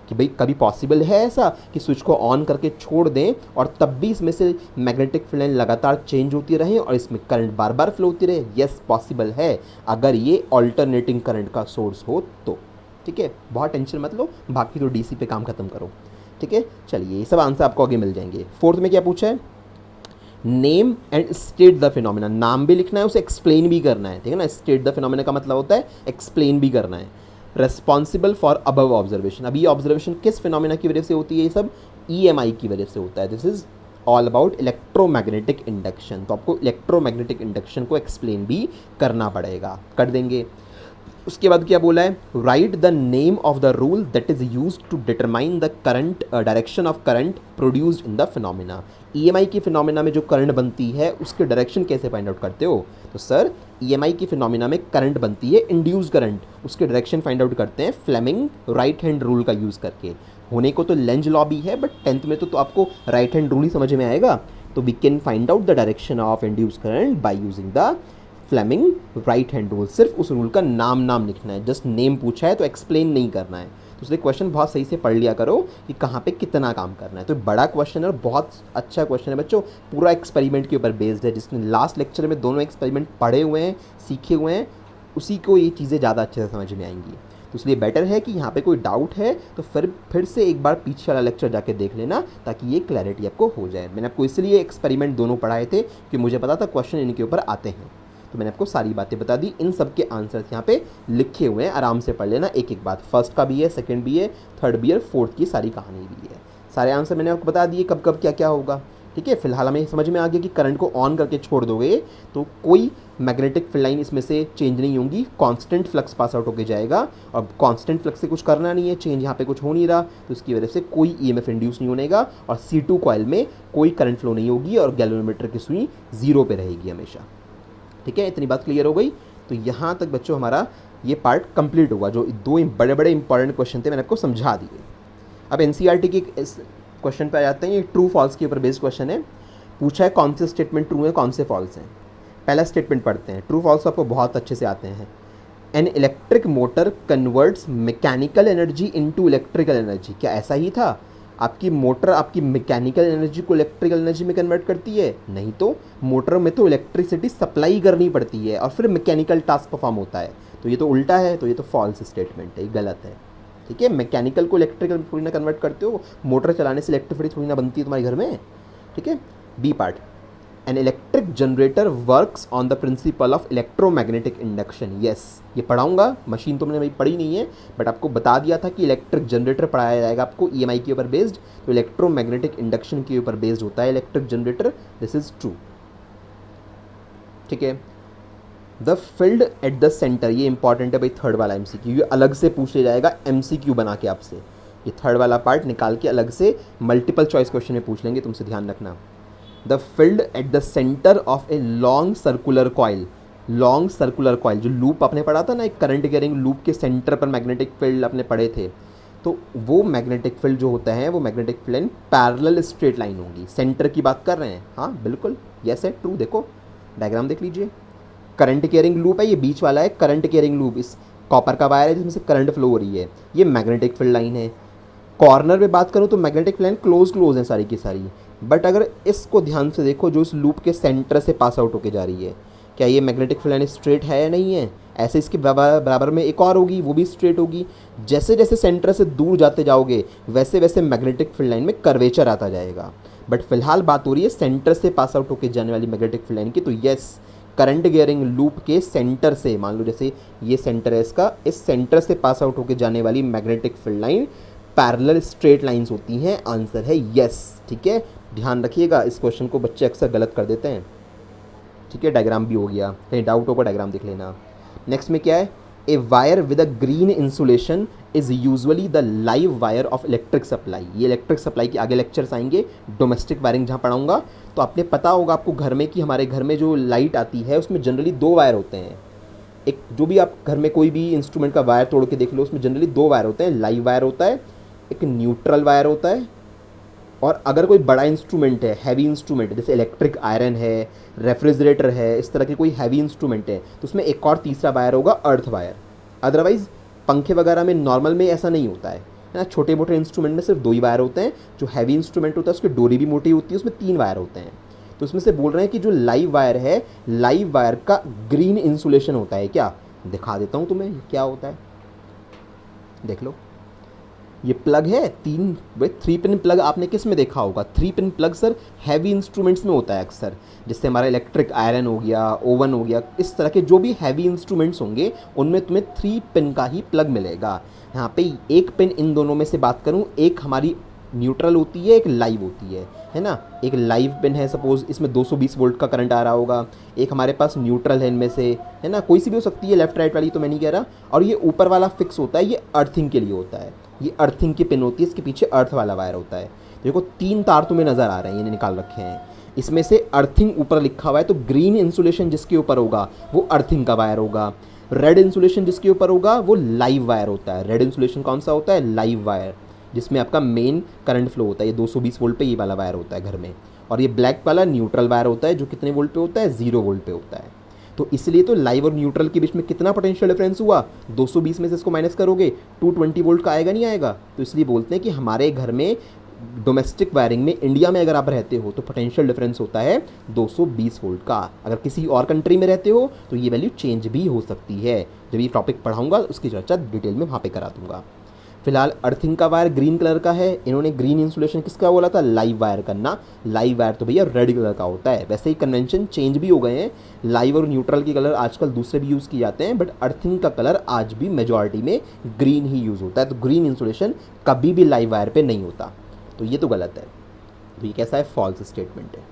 कि भाई कभी पॉसिबल है ऐसा कि स्विच को ऑन करके छोड़ दें और तब भी इसमें से मैग्नेटिक फील्ड लाइन लगातार चेंज होती रहे और इसमें करंट बार बार फ्लो होती रहे। यस, पॉसिबल है अगर ये ऑल्टरनेटिंग करंट का सोर्स हो तो। ठीक है, बहुत टेंशन मत लो, बाकी तो डीसी पे काम खत्म करो। ठीक है, चलिए ये सब आंसर आपको आगे मिल जाएंगे। 4th में क्या पूछा है? Name and state the phenomena. नाम भी लिखना है, उसे एक्सप्लेन भी करना है। ठीक है ना, स्टेट द फिनोमेना का मतलब होता है एक्सप्लेन भी करना है। Responsible for above observation. अभी ऑब्जर्वेशन किस फिनोमेना की वजह से होती है? ये सब ईएमआई की वजह से होता है। This is all about electromagnetic induction. तो आपको इलेक्ट्रोमैग्नेटिक इंडक्शन को एक्सप्लेन भी करना पड़ेगा, कर देंगे। उसके बाद क्या बोला है? Write the name of the rule that is use to determine the current direction of current produced in the phenomena. EMI की फिनोमेना में जो करंट बनती है उसके डायरेक्शन कैसे फाइंड आउट करते हो? तो सर ईएमआई की फिनोमेना में करंट बनती है इंड्यूस करंट, उसके डायरेक्शन फाइंड आउट करते हैं फ्लेमिंग राइट हैंड रूल का यूज़ करके। होने को तो लेंज लॉ भी है, बट 10th में तो आपको राइट हैंड रूल ही समझ में आएगा। तो we can find out the direction of induce current by using the Fleming right hand rule. सिर्फ उस रूल का नाम लिखना है, जस्ट नेम पूछा है तो एक्सप्लेन नहीं करना है। तो इसलिए क्वेश्चन बहुत सही से पढ़ लिया करो कि कहाँ पे कितना काम करना है। तो बड़ा क्वेश्चन है और बहुत अच्छा क्वेश्चन है बच्चों, पूरा एक्सपेरिमेंट के ऊपर बेस्ड है। जिसने लास्ट लेक्चर में दोनों एक्सपेरिमेंट पढ़े हुए हैं, सीखे हुए हैं, उसी को ये चीज़ें ज़्यादा अच्छे से समझ में आएंगी। तो इसलिए बेटर है कि यहाँ पे कोई डाउट है तो फिर से एक बार पीछे वाला लेक्चर जाके देख लेना, ताकि ये क्लैरिटी आपको हो जाए। मैंने आपको इसलिए एक्सपेरिमेंट दोनों पढ़ाए थे कि मुझे पता था क्वेश्चन इनके ऊपर आते हैं, तो मैंने आपको सारी बातें बता दी। इन सब के आंसर्स यहाँ पे लिखे हुए हैं, आराम से पढ़ लेना एक एक बात। फर्स्ट का भी है, सेकंड भी है, थर्ड भी है, फोर्थ की सारी कहानी भी है। सारे आंसर मैंने आपको बता दिए कब कब क्या क्या होगा। ठीक है, फिलहाल हमें समझ में आ गया कि करंट को ऑन करके छोड़ दोगे तो कोई मैग्नेटिक फील्ड लाइन इसमें से चेंज नहीं होंगी, कांस्टेंट फ्लक्स पास आउट होकर जाएगा। और कांस्टेंट फ्लक्स से कुछ करना नहीं है, चेंज यहाँ पे कुछ हो नहीं रहा, तो इसकी वजह से कोई ईएमएफ इंड्यूस नहीं होनेगा और C2 कॉइल में कोई करंट फ्लो नहीं होगी और गैल्वेनोमीटर की सुई 0 पे रहेगी हमेशा। ठीक है, इतनी बात क्लियर हो गई। तो यहाँ तक बच्चों हमारा ये पार्ट कंप्लीट हुआ। जो दो बड़े बड़े इंपॉर्टेंट क्वेश्चन थे मैंने आपको समझा दिए। अब एनसीईआरटी के इस क्वेश्चन पे आ जाते हैं। ये ट्रू फॉल्स के ऊपर बेस्ड क्वेश्चन है। पूछा है कौन से स्टेटमेंट ट्रू है, कौन से फॉल्स हैं। पहला स्टेटमेंट पढ़ते हैं। ट्रू फॉल्स आपको बहुत अच्छे से आते हैं। An electric motor converts mechanical energy into electrical energy. क्या ऐसा ही था? आपकी मोटर आपकी मैकेनिकल एनर्जी को इलेक्ट्रिकल एनर्जी में कन्वर्ट करती है? नहीं, तो मोटर में तो इलेक्ट्रिसिटी सप्लाई करनी पड़ती है और फिर मैकेनिकल टास्क परफॉर्म होता है। तो ये तो उल्टा है, तो ये तो फॉल्स स्टेटमेंट है, ये गलत है। ठीक है, मैकेनिकल को इलेक्ट्रिकल थोड़ी ना कन्वर्ट करते हो, मोटर चलाने से इलेक्ट्रिसिटी थोड़ी ना बनती है तुम्हारे घर में। ठीक है, B part, an electric generator works on the principle of electromagnetic induction. Yes, ये पढ़ाऊंगा, मशीन तो मैंने पढ़ी नहीं है, बट आपको बता दिया था कि इलेक्ट्रिक जनरेटर पढ़ाया जाएगा आपको ईएमआई के ऊपर बेस्ड। तो इलेक्ट्रोमैग्नेटिक इंडक्शन के ऊपर बेस्ड होता है electric generator. This is true. ठीक है, the field at the centre, ये इंपॉर्टेंट है भाई, थर्ड वाला एमसीक्यू, ये अलग से पूछ लिया जाएगा एमसीक्यू बना के आपसे। ये थर्ड वाला पार्ट निकाल के अलग से मल्टीपल चॉइस क्वेश्चन में पूछ लेंगे, तुमसे ध्यान रखना। The field at the centre of a long circular coil. Long circular coil, जो लूप आपने पढ़ा था ना, एक करंट कैरिंग लूप के सेंटर पर मैग्नेटिक फील्ड आपने पढ़े थे, तो वो मैग्नेटिक फील्ड जो होता है वो magnetic field parallel straight line होगी। सेंटर की बात कर रहे हैं, हाँ बिल्कुल, यस है, ट्रू। देखो डायग्राम देख लीजिए, करंट कैरिंग लूप है, ये बीच वाला है करंट कैरिंग लूप, इस कॉपर का वायर है जिसमें से करंट फ्लो हो रही है, ये मैग्नेटिक फील्ड लाइन है। कॉर्नर पे बात करूँ तो मैग्नेटिक फील्ड लाइन क्लोज है सारी की सारी, बट अगर इसको ध्यान से देखो जो इस लूप के सेंटर से पास आउट होके जा रही है, क्या ये मैग्नेटिक फील्ड लाइन स्ट्रेट है या नहीं है? ऐसे इसके बराबर में एक और होगी, वो भी स्ट्रेट होगी। जैसे जैसे सेंटर से दूर जाते जाओगे वैसे वैसे मैग्नेटिक फील्ड लाइन में कर्वेचर आता जाएगा। बट फिलहाल बात हो रही है सेंटर से पास आउट होके जाने वाली मैग्नेटिक फील्ड लाइन की। तो यस, करंट गियरिंग लूप के सेंटर से, मान लो जैसे ये सेंटर है इसका, इस सेंटर से पास आउट होके जाने वाली magnetic field line parallel straight lines होती हैं। आंसर है यस। ठीक है, ध्यान रखिएगा, इस क्वेश्चन को बच्चे अक्सर गलत कर देते हैं। ठीक है, डायग्राम भी हो गया, कहीं डाउट होगा डायग्राम देख लेना। नेक्स्ट में क्या है? A wire with a green insulation is usually the live wire of electric supply. ये इलेक्ट्रिक सप्लाई के आगे लेक्चर्स आएंगे, डोमेस्टिक वायरिंग जहाँ पढ़ाऊंगा। तो आपने पता होगा आपको घर में कि हमारे घर में जो लाइट आती है उसमें जनरली 2 वायर होते हैं। एक जो भी आप घर में कोई भी इंस्ट्रूमेंट का वायर तोड़ के देख लो, उसमें जनरली 2 वायर होते हैं। लाइव वायर होता है, एक न्यूट्रल वायर होता है, और अगर कोई बड़ा इंस्ट्रूमेंट है, हैवी इंस्ट्रूमेंट, जैसे इलेक्ट्रिक आयरन है, रेफ्रिजरेटर है, इस तरह के कोई हैवी इंस्ट्रूमेंट है, तो उसमें एक और तीसरा वायर होगा, अर्थ वायर। अदरवाइज़ पंखे वगैरह में नॉर्मल में ऐसा नहीं होता है ना। छोटे मोटे इंस्ट्रूमेंट में सिर्फ 2 ही वायर होते हैं। जो हैवी इंस्ट्रूमेंट होता है उसकी डोरी भी मोटी होती है, उसमें 3 वायर होते हैं। तो उसमें से बोल रहे हैं कि जो लाइव वायर है, लाइव वायर का ग्रीन इंसुलेशन होता है क्या? दिखा देता हूँ तुम्हें क्या होता है, देख लो। ये प्लग है 3 पिन प्लग। आपने किस में देखा होगा? 3 pin plug sir heavy instruments में होता है अक्सर, जिससे हमारा इलेक्ट्रिक आयरन हो गया, ओवन हो गया, इस तरह के जो भी हैवी इंस्ट्रूमेंट्स होंगे उनमें तुम्हें 3 पिन का ही प्लग मिलेगा। यहाँ पे एक पिन, इन दोनों में से बात करूँ, एक हमारी न्यूट्रल होती है, एक लाइव होती है ना। एक लाइव पिन है, सपोज इसमें 220 वोल्ट का करंट आ रहा होगा। एक हमारे पास न्यूट्रल है इनमें से, है ना, कोई सी भी हो सकती है, लेफ्ट राइट वाली तो मैं नहीं कह रहा। और ये ऊपर वाला फिक्स होता है, ये अर्थिंग के लिए होता है, ये अर्थिंग की पिन होती है, इसके पीछे अर्थ वाला वायर होता है। देखो 3 तार तुम्हें नज़र आ रहे हैं, ये निकाल रखे हैं। इसमें से अर्थिंग ऊपर लिखा हुआ है, तो ग्रीन इंसुलेशन जिसके ऊपर होगा वो अर्थिंग का वायर होगा। रेड इंसुलेशन जिसके ऊपर होगा वो लाइव वायर होता है। रेड इंसुलेशन कौन सा होता है? लाइव वायर, जिसमें आपका मेन करंट फ्लो होता है। ये 220 वोल्ट पे ये वाला वायर होता है घर में। और ये ब्लैक वाला न्यूट्रल वायर होता है, जो कितने वोल्ट पे होता है? 0 वोल्ट पे होता है। तो इसलिए तो लाइव और न्यूट्रल के बीच में कितना पोटेंशियल डिफरेंस हुआ? 220 में से इसको माइनस करोगे 220 वोल्ट का आएगा, नहीं आएगा? तो इसलिए बोलते हैं कि हमारे घर में डोमेस्टिक वायरिंग में, इंडिया में अगर आप रहते हो तो पोटेंशियल डिफरेंस होता है 220 वोल्ट का। अगर किसी और कंट्री में रहते हो तो ये वैल्यू चेंज भी हो सकती है। जब ये टॉपिक पढ़ाऊंगा उसकी चर्चा डिटेल में वहाँ पे करा दूंगा। फिलहाल अर्थिंग का वायर ग्रीन कलर का है। इन्होंने ग्रीन इंसुलेशन किसका बोला था? लाइव वायर करना। लाइव वायर तो भैया रेड कलर का होता है। वैसे ही कन्वेंशन चेंज भी हो गए हैं, लाइव और न्यूट्रल के कलर आजकल दूसरे भी यूज़ किए जाते हैं, बट अर्थिंग का कलर आज भी मेजॉरिटी में ग्रीन ही यूज़ होता है। तो ग्रीन इंसुलेशन कभी भी लाइव वायर पर नहीं होता, तो ये तो गलत है। तो ये कैसा है? फॉल्स स्टेटमेंट है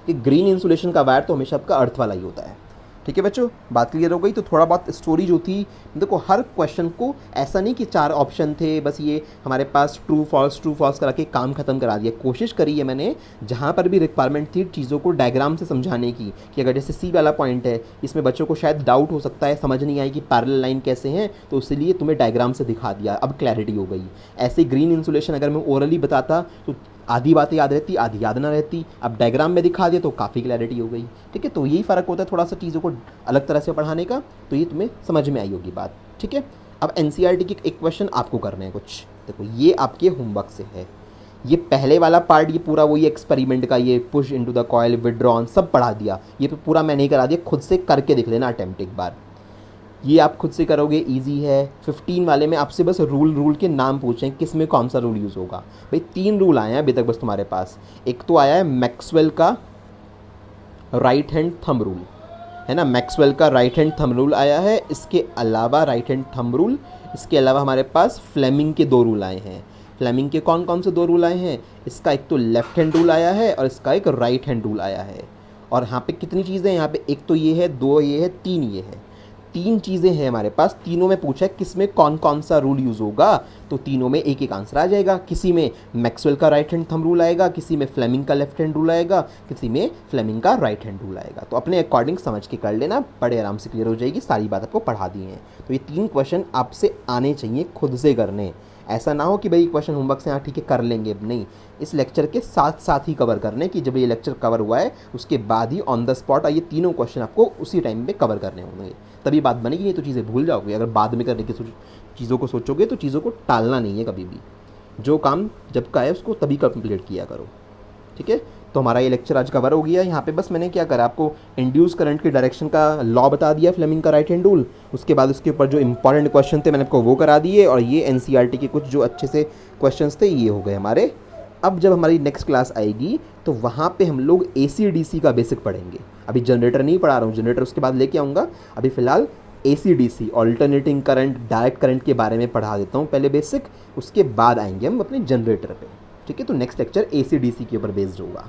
कि ग्रीन इंसुलेशन का वायर तो हमेशा आपका अर्थ वाला ही होता है। ठीक है बच्चों, बात क्लियर हो गई। तो थोड़ा बहुत स्टोरी जो थी, देखो हर क्वेश्चन को ऐसा नहीं कि 4 ऑप्शन थे बस ये हमारे पास ट्रू फॉल्स करा के काम खत्म करा दिया। कोशिश करी है मैंने, जहाँ पर भी रिक्वायरमेंट थी चीज़ों को डायग्राम से समझाने की, कि अगर जैसे सी वाला पॉइंट है, इसमें बच्चों को शायद डाउट हो सकता है, समझ नहीं आई कि पैरेलल लाइन कैसे हैं, तो इसलिए तुम्हें डायग्राम से दिखा दिया, अब क्लैरिटी हो गई। ऐसे ग्रीन इंसुलेशन अगर मैं ओरली बताता तो आधी बातें याद रहती, आधी याद ना रहती। अब डायग्राम में दिखा दिया तो काफ़ी क्लैरिटी हो गई। ठीक है, तो यही फ़र्क होता है थोड़ा सा चीज़ों को अलग तरह से पढ़ाने का। तो ये तुम्हें समझ में आई होगी बात। ठीक है, अब एनसीईआरटी की एक क्वेश्चन आपको करने हैं कुछ। देखो ये आपके होमवर्क से है। ये पहले वाला पार्ट, ये पूरा वही एक्सपेरिमेंट का, ये push into the coil, withdrawn, सब पढ़ा दिया। ये तो पूरा मैंने ही करा दिया, खुद से करके देख लेना अटेम्प्ट एक बार। ये आप खुद से करोगे, इजी है। 15 वाले में आपसे बस रूल के नाम पूछें, किस में कौन सा रूल यूज़ होगा। भाई 3 रूल आए हैं अभी तक बस तुम्हारे पास। एक तो आया है मैक्सवेल का राइट हैंड थंब रूल, है ना, मैक्सवेल का राइट हैंड थंब रूल आया है। इसके अलावा राइट हैंड थंब रूल, इसके अलावा हमारे पास फ्लेमिंग के 2 रूल आए हैं। फ्लेमिंग के कौन कौन से 2 रूल आए हैं? इसका एक तो लेफ्ट हैंड रूल आया है और इसका एक राइट हैंड रूल आया है। और यहाँ पे कितनी चीज़ें हैं? यहाँ पे एक तो ये है, 2 ये है, 3 ये है। 3 चीज़ें हैं हमारे पास। तीनों में पूछा है किस में कौन कौन सा रूल यूज़ होगा, तो तीनों में एक एक आंसर आ जाएगा। किसी में मैक्सवेल का राइट हैंड थंब रूल आएगा, किसी में फ्लेमिंग का लेफ्ट हैंड रूल आएगा, किसी में फ्लेमिंग का राइट हैंड रूल आएगा। तो अपने अकॉर्डिंग समझ के कर लेना, बड़े आराम से क्लियर हो जाएगी। सारी बात आपको पढ़ा दी है। तो ये 3 क्वेश्चन आपसे आने चाहिए, खुद से करने। ऐसा ना हो कि भाई क्वेश्चन होमवर्क से हाँ ठीक है कर लेंगे, नहीं, इस लेक्चर के साथ साथ ही कवर करने की। जब ये लेक्चर कवर हुआ है उसके बाद ही ऑन द स्पॉट ये तीनों क्वेश्चन आपको उसी टाइम पे कवर करने होंगे, तभी बात बनेगी। नहीं तो चीज़ें भूल जाओगे। अगर बाद में करने की चीज़ों को सोचोगे तो चीज़ों को टालना नहीं है कभी भी। जो काम जब का है उसको तभी कंप्लीट किया करो। ठीक है, तो हमारा ये लेक्चर आज कवर हो गया। यहाँ पे बस मैंने क्या करा, आपको इंड्यूस करंट के डायरेक्शन का लॉ बता दिया, फ्लेमिंग का राइट हैंड रूल। उसके बाद उसके ऊपर जो इंपॉर्टेंट क्वेश्चन थे मैंने आपको वो करा दिए, और ये एनसीईआरटी के कुछ जो अच्छे से क्वेश्चंस थे ये हो गए हमारे। अब जब हमारी नेक्स्ट क्लास आएगी तो वहाँ पे हम लोग AC/DC का बेसिक पढ़ेंगे। अभी जनरेटर नहीं पढ़ा रहा हूँ, जनरेटर उसके बाद लेके आऊँगा। अभी फ़िलहाल AC/DC, alternating current, direct current के बारे में पढ़ा देता हूँ पहले बेसिक, उसके बाद आएंगे हम अपने जनरेटर पे। ठीक है, तो नेक्स्ट लेक्चर AC/DC के ऊपर बेस्ड होगा।